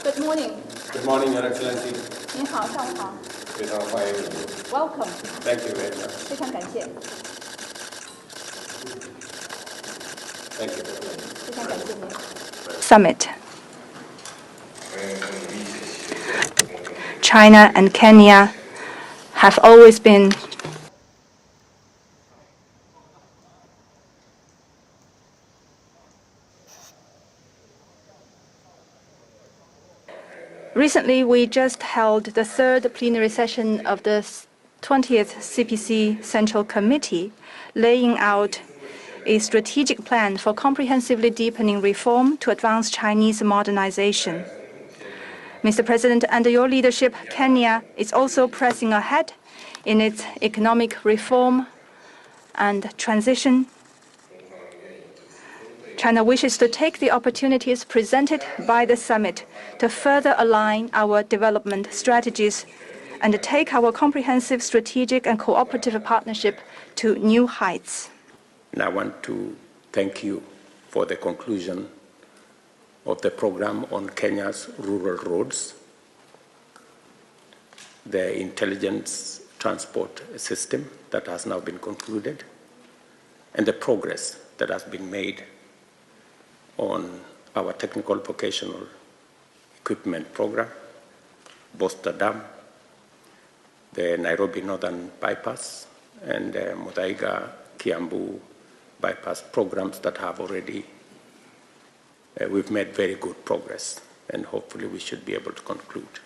Good morning. Good morning, Your Excellency. 您好，上午好。非常欢迎你。Welcome. Thank you very much. 非常感谢。Thank you. 非常感谢您。Summit. China and Kenya have always been Recently, we just held the third plenary session of the 20th CPC Central Committee, laying out a strategic plan for comprehensively deepening reform to advance Chinese modernization. Mr. President, under your leadership, Kenya is also pressing ahead in its economic reform and transition. China wishes to take the opportunities presented by the summit to further align our development strategies and take our comprehensive strategic and cooperative partnership to new heights. And I want to thank you for the conclusion of the program on Kenya's rural roads, the intelligence transport system that has now been concluded, and the progress that has been made on our technical vocational equipment program, Bosta Dam, the Nairobi Northern Bypass, and the Muthaiga-Kiambu bypass programs that have already, we've made very good progress, and hopefully we should be able to conclude.